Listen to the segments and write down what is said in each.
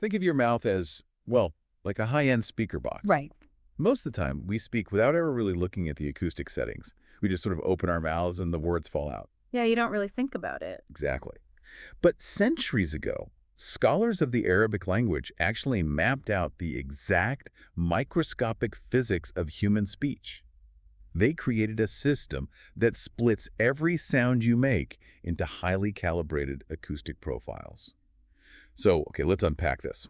Think of your mouth as, well, like a high-end speaker box. Right. Most of the time, we speak without ever really looking at the acoustic settings. We just sort of open our mouths and the words fall out. Yeah, you don't really think about it. Exactly. But centuries ago, scholars of the Arabic language actually mapped out the exact microscopic physics of human speech. They created a system that splits every sound you make into highly calibrated acoustic profiles. So, okay, let's unpack this.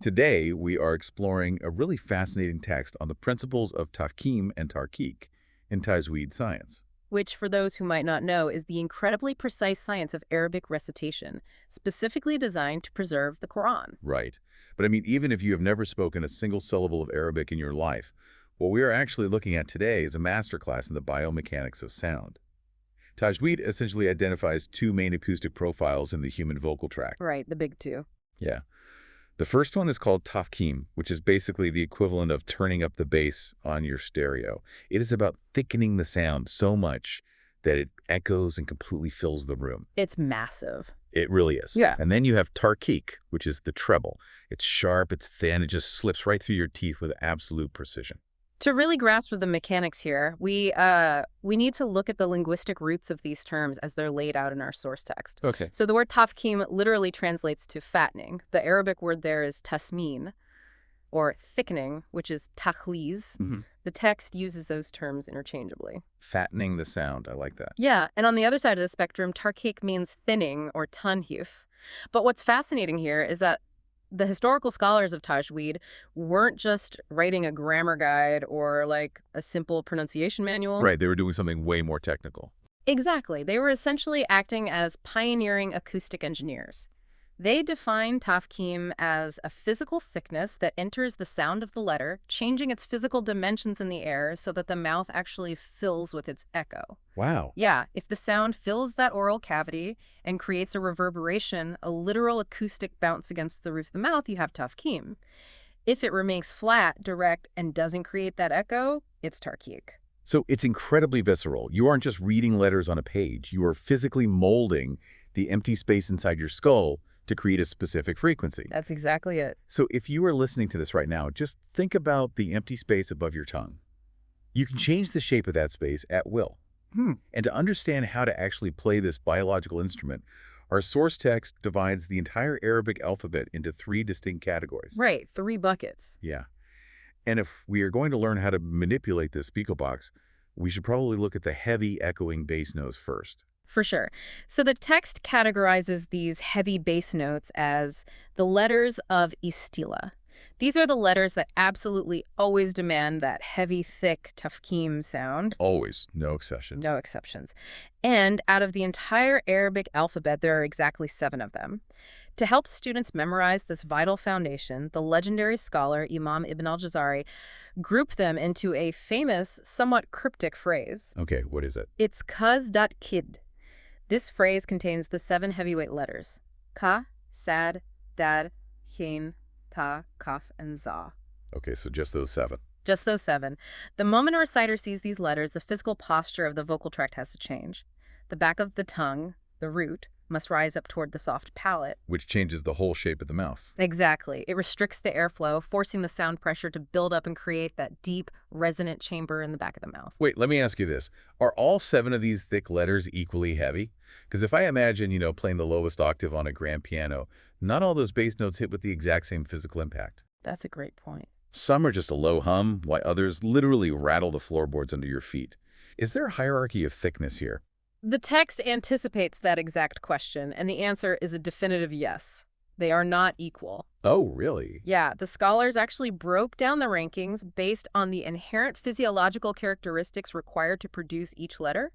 Today, we are exploring a really fascinating text on the principles of Tafkheem and Tarqeeq in Tajweed science. Which, for those who might not know, is the incredibly precise science of Arabic recitation, specifically designed to preserve the Quran. Right. But I mean, even if you have never spoken a single syllable of Arabic in your life, what we are actually looking at today is a masterclass in the biomechanics of sound. Tajweed essentially identifies two main acoustic profiles in the human vocal tract. Right, the big two. Yeah. The first one is called Tafkheem, which is basically the equivalent of turning up the bass on your stereo. It is about thickening the sound so much that it echoes and completely fills the room. It's massive. It really is. Yeah. And then you have Tarqeeq, which is the treble. It's sharp, it's thin, it just slips right through your teeth with absolute precision. To really grasp the mechanics here, we need to look at the linguistic roots of these terms as they're laid out in our source text. Okay. So the word tafkhim literally translates to fattening. The Arabic word there is tasmin, or thickening, which is takhliz. The text uses those terms interchangeably. Fattening the sound. I like that. Yeah, and on the other side of the spectrum, tarqiq means thinning or tanhif. But what's fascinating here is that the historical scholars of Tajweed weren't just writing a grammar guide or like a simple pronunciation manual. Right. They were doing something way more technical. Exactly. They were essentially acting as pioneering acoustic engineers. They define Tafkheem as a physical thickness that enters the sound of the letter, changing its physical dimensions in the air so that the mouth actually fills with its echo. Wow. Yeah, if the sound fills that oral cavity and creates a reverberation, a literal acoustic bounce against the roof of the mouth, you have Tafkheem. If it remains flat, direct, and doesn't create that echo, it's Tarqeeq. So it's incredibly visceral. You aren't just reading letters on a page. You are physically molding the empty space inside your skull to create a specific frequency. That's exactly it. So if you are listening to this right now, just think about the empty space above your tongue. You can change the shape of that space at will. And to understand how to actually play this biological instrument, our source text divides the entire Arabic alphabet into 3 distinct categories. Right, 3 buckets. Yeah. And if we are going to learn how to manipulate this speaker box, we should probably look at the heavy echoing bass notes first. For sure. So the text categorizes these heavy bass notes as the letters of istila. These are the letters that absolutely always demand that heavy, thick Tafkheem sound. Always. No exceptions. No exceptions. And out of the entire Arabic alphabet, there are exactly 7 of them. To help students memorize this vital foundation, the legendary scholar Imam Ibn al-Jazari grouped them into a famous, somewhat cryptic phrase. Okay, what is it? It's kaz.kid. This phrase contains the 7 heavyweight letters: ka, sad, dad, khin, ta, kaf, and za. Okay, so just those 7. Just those 7. The moment a reciter sees these letters, the physical posture of the vocal tract has to change. The back of the tongue, the root, must rise up toward the soft palate. Which changes the whole shape of the mouth. Exactly. It restricts the airflow, forcing the sound pressure to build up and create that deep, resonant chamber in the back of the mouth. Wait, let me ask you this. Are all 7 of these thick letters equally heavy? Because if I imagine, playing the lowest octave on a grand piano, not all those bass notes hit with the exact same physical impact. That's a great point. Some are just a low hum, while others literally rattle the floorboards under your feet. Is there a hierarchy of thickness here? The text anticipates that exact question, and the answer is a definitive yes. They are not equal. Oh, really? Yeah, the scholars actually broke down the rankings based on the inherent physiological characteristics required to produce each letter.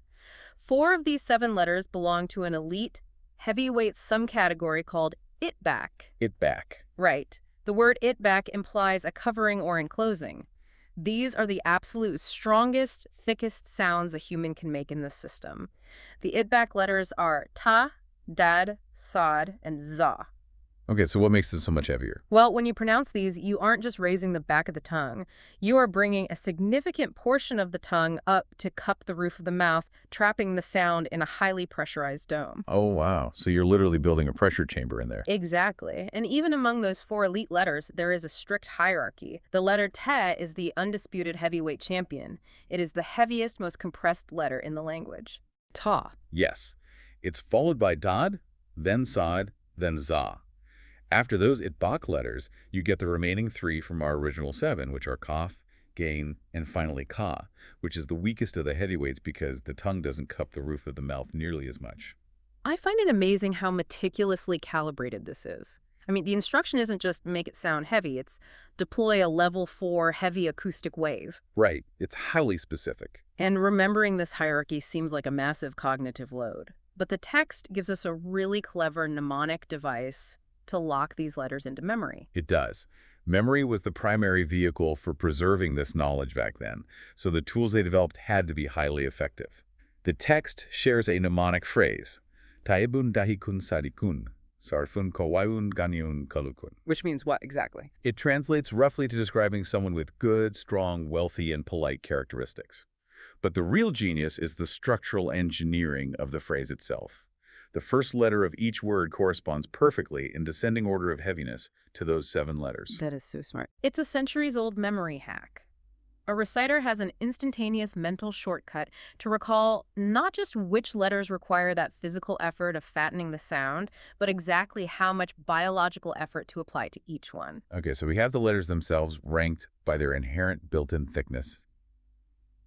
4 of these 7 letters belong to an elite, heavyweight subcategory called itback. Itback. Right. The word itback implies a covering or enclosing. These are the absolute strongest, thickest sounds a human can make in this system. The itback letters are ta, dad, sad, and za. Okay, so what makes it so much heavier? Well, when you pronounce these, you aren't just raising the back of the tongue. You are bringing a significant portion of the tongue up to cup the roof of the mouth, trapping the sound in a highly pressurized dome. Oh, wow. So you're literally building a pressure chamber in there. Exactly. And even among those four elite letters, there is a strict hierarchy. The letter te is the undisputed heavyweight champion. It is the heaviest, most compressed letter in the language. Ta. Yes. It's followed by dad, then sad, then za. After those itbaq letters, you get the remaining three from our original seven, which are kaf, gain, and finally ka, which is the weakest of the heavyweights because the tongue doesn't cup the roof of the mouth nearly as much. I find it amazing how meticulously calibrated this is. I mean, the instruction isn't just make it sound heavy, it's deploy a level 4 heavy acoustic wave. Right. It's highly specific. And remembering this hierarchy seems like a massive cognitive load. But the text gives us a really clever mnemonic device to lock these letters into memory. It does. Memory was the primary vehicle for preserving this knowledge back then, so the tools they developed had to be highly effective. The text shares a mnemonic phrase, Taibun dahikun sadikun, sarfun kawaiun ganyun kalukun. Which means what exactly? It translates roughly to describing someone with good, strong, wealthy, and polite characteristics. But the real genius is the structural engineering of the phrase itself. The first letter of each word corresponds perfectly in descending order of heaviness to those 7 letters. That is so smart. It's a centuries-old memory hack. A reciter has an instantaneous mental shortcut to recall not just which letters require that physical effort of fattening the sound, but exactly how much biological effort to apply to each one. Okay, so we have the letters themselves ranked by their inherent built-in thickness.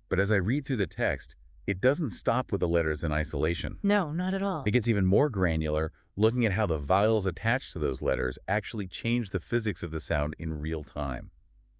But as I read through the text, it doesn't stop with the letters in isolation. No, not at all. It gets even more granular, looking at how the vowels attached to those letters actually change the physics of the sound in real time.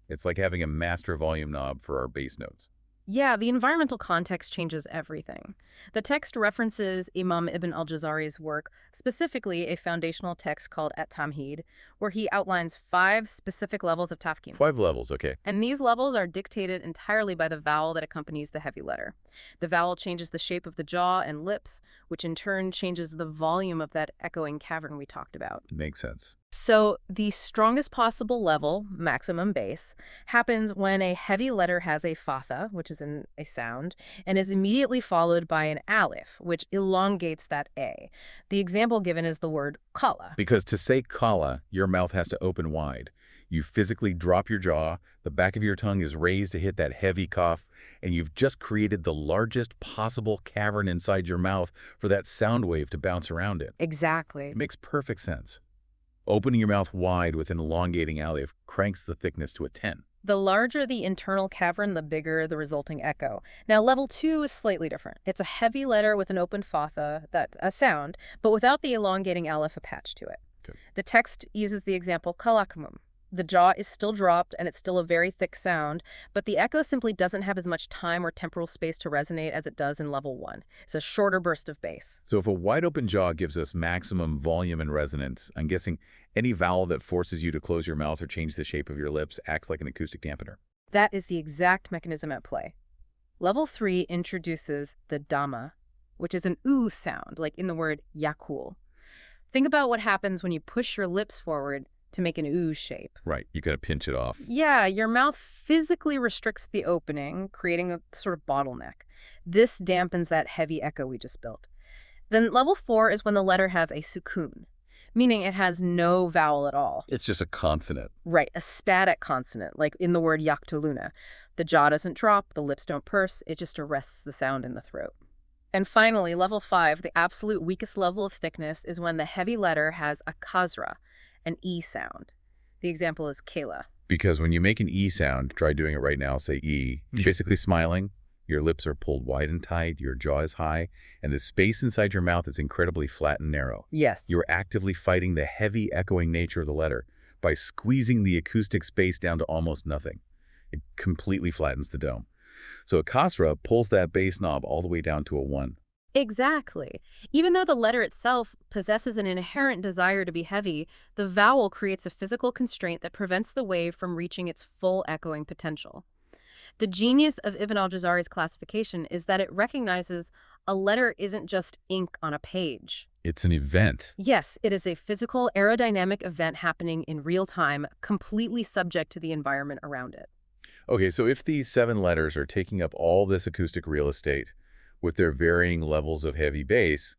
It's like having a master volume knob for our bass notes. Yeah, the environmental context changes everything. The text references Imam Ibn al-Jazari's work, specifically a foundational text called At-Tamheed, where he outlines 5 specific levels of Tafkheem. 5 levels, okay. And these levels are dictated entirely by the vowel that accompanies the heavy letter. The vowel changes the shape of the jaw and lips, which in turn changes the volume of that echoing cavern we talked about. Makes sense. So the strongest possible level, maximum bass, happens when a heavy letter has a fatha, which is a sound, and is immediately followed by an alif, which elongates that a. The example given is the word kala. Because to say kala, your mouth has to open wide. You physically drop your jaw, the back of your tongue is raised to hit that heavy cough, and you've just created the largest possible cavern inside your mouth for that sound wave to bounce around in. Exactly. It makes perfect sense. Opening your mouth wide with an elongating alif cranks the thickness to a 10. The larger the internal cavern, the bigger the resulting echo. Now, level 2 is slightly different. It's a heavy letter with an open fatha, a sound, but without the elongating alif attached to it. Good. The text uses the example kalakmum. The jaw is still dropped, and it's still a very thick sound, but the echo simply doesn't have as much time or temporal space to resonate as it does in level 1. It's a shorter burst of bass. So if a wide-open jaw gives us maximum volume and resonance, I'm guessing any vowel that forces you to close your mouth or change the shape of your lips acts like an acoustic dampener. That is the exact mechanism at play. Level 3 introduces the dhamma, which is an oo sound, like in the word yakul. Think about what happens when you push your lips forward to make an oo shape. Right, you gotta pinch it off. Yeah, your mouth physically restricts the opening, creating a sort of bottleneck. This dampens that heavy echo we just built. Then level 4 is when the letter has a sukun, meaning it has no vowel at all. It's just a consonant. Right, a static consonant, like in the word yaktuluna. The jaw doesn't drop, the lips don't purse, it just arrests the sound in the throat. And finally, level 5, the absolute weakest level of thickness, is when the heavy letter has a kasra, an E sound. The example is Kayla. Because when you make an E sound, try doing it right now, say E, you're basically smiling, your lips are pulled wide and tight, your jaw is high, and the space inside your mouth is incredibly flat and narrow. Yes. You're actively fighting the heavy echoing nature of the letter by squeezing the acoustic space down to almost nothing. It completely flattens the dome. So a kasra pulls that bass knob all the way down to a 1. Exactly. Even though the letter itself possesses an inherent desire to be heavy, the vowel creates a physical constraint that prevents the wave from reaching its full echoing potential. The genius of Ibn al-Jazari's classification is that it recognizes a letter isn't just ink on a page. It's an event. Yes, it is a physical aerodynamic event happening in real time, completely subject to the environment around it. Okay, so if these 7 letters are taking up all this acoustic real estate with their varying levels of heavy bass,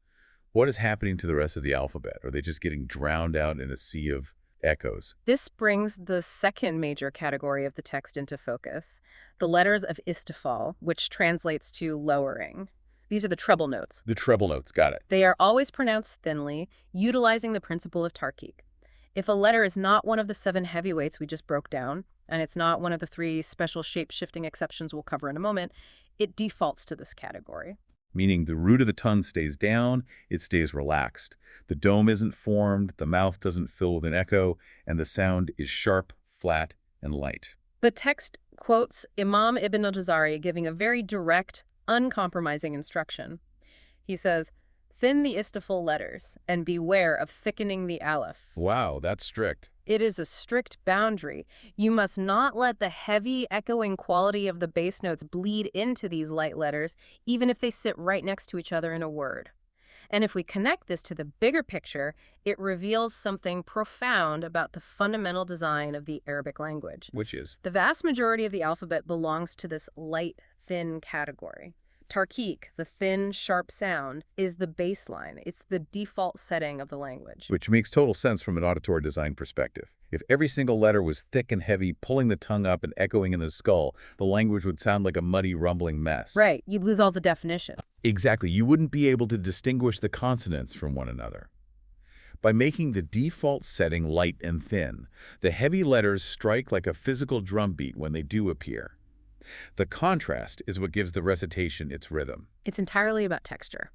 what is happening to the rest of the alphabet? Are they just getting drowned out in a sea of echoes? This brings the second major category of the text into focus, the letters of istifal, which translates to lowering. These are the treble notes. The treble notes, got it. They are always pronounced thinly, utilizing the principle of Tarqeeq. If a letter is not one of the 7 heavyweights we just broke down, and it's not one of the 3 special shape-shifting exceptions we'll cover in a moment, it defaults to this category. Meaning the root of the tongue stays down, it stays relaxed. The dome isn't formed, the mouth doesn't fill with an echo, and the sound is sharp, flat, and light. The text quotes Imam Ibn al-Jazari giving a very direct, uncompromising instruction. He says, "Thin the istifal letters, and beware of thickening the aleph." Wow, that's strict. It is a strict boundary. You must not let the heavy, echoing quality of the bass notes bleed into these light letters, even if they sit right next to each other in a word. And if we connect this to the bigger picture, it reveals something profound about the fundamental design of the Arabic language. Which is? The vast majority of the alphabet belongs to this light, thin category. Tarqeeq, the thin, sharp sound, is the baseline. It's the default setting of the language. Which makes total sense from an auditory design perspective. If every single letter was thick and heavy, pulling the tongue up and echoing in the skull, the language would sound like a muddy, rumbling mess. Right, you'd lose all the definition. Exactly. You wouldn't be able to distinguish the consonants from one another. By making the default setting light and thin, the heavy letters strike like a physical drum beat when they do appear. The contrast is what gives the recitation its rhythm. It's entirely about texture.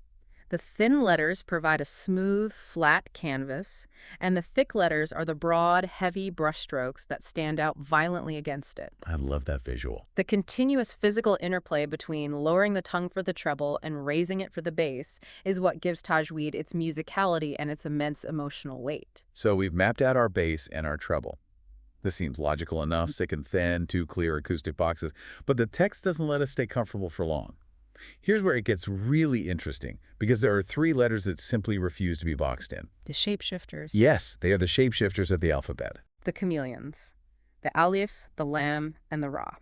The thin letters provide a smooth, flat canvas, and the thick letters are the broad, heavy brushstrokes that stand out violently against it. I love that visual. The continuous physical interplay between lowering the tongue for the treble and raising it for the bass is what gives tajweed its musicality and its immense emotional weight. So we've mapped out our bass and our treble. This seems logical enough, thick and thin, 2 clear acoustic boxes, but the text doesn't let us stay comfortable for long. Here's where it gets really interesting, because there are 3 letters that simply refuse to be boxed in. The shapeshifters. Yes, they are the shapeshifters of the alphabet. The chameleons. The Alif, the Lam, and the Ra.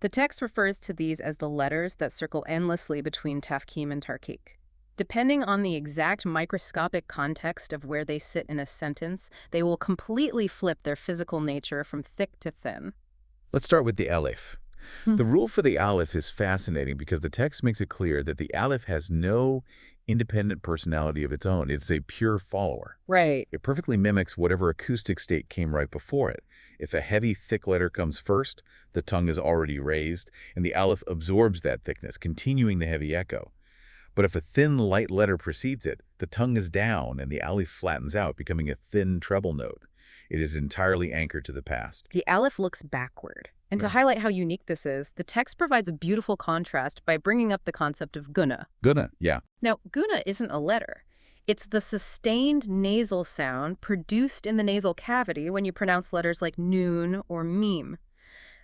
The text refers to these as the letters that circle endlessly between Tafkheem and Tarqeeq. Depending on the exact microscopic context of where they sit in a sentence, they will completely flip their physical nature from thick to thin. Let's start with the Alif. The rule for the Aleph is fascinating because the text makes it clear that the Aleph has no independent personality of its own. It's a pure follower. Right. It perfectly mimics whatever acoustic state came right before it. If a heavy, thick letter comes first, the tongue is already raised, and the Aleph absorbs that thickness, continuing the heavy echo. But if a thin, light letter precedes it, the tongue is down and the Aleph flattens out, becoming a thin treble note. It is entirely anchored to the past. The Aleph looks backward. And to highlight how unique this is, the text provides a beautiful contrast by bringing up the concept of guna. Guna, yeah. Now, guna isn't a letter. It's the sustained nasal sound produced in the nasal cavity when you pronounce letters like noon or meme.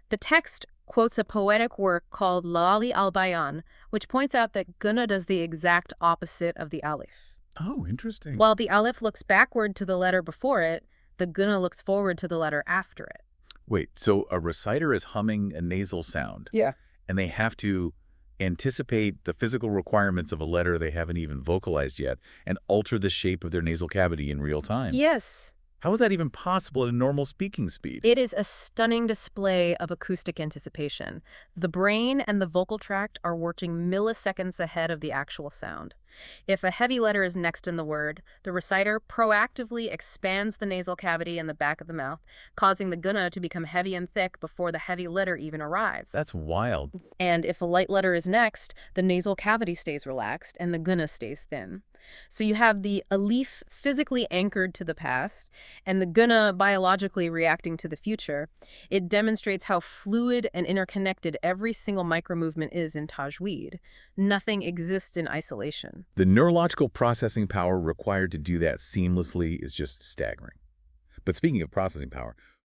The text quotes a poetic work called Lali al-Bayan, which points out that guna does the exact opposite of the Alif. Oh, interesting. While the Alif looks backward to the letter before it, the guna looks forward to the letter after it. Wait, so a reciter is humming a nasal sound. Yeah. And they have to anticipate the physical requirements of a letter they haven't even vocalized yet and alter the shape of their nasal cavity in real time. Yes. How is that even possible at a normal speaking speed? It is a stunning display of acoustic anticipation. The brain and the vocal tract are working milliseconds ahead of the actual sound. If a heavy letter is next in the word, the reciter proactively expands the nasal cavity in the back of the mouth, causing the guna to become heavy and thick before the heavy letter even arrives. That's wild. And if a light letter is next, the nasal cavity stays relaxed and the guna stays thin. So you have the alif physically anchored to the past and the guna biologically reacting to the future. It demonstrates how fluid and interconnected every single micromovement is in tajweed. Nothing exists in isolation. The neurological processing power required to do that seamlessly is just staggering. But speaking of processing power,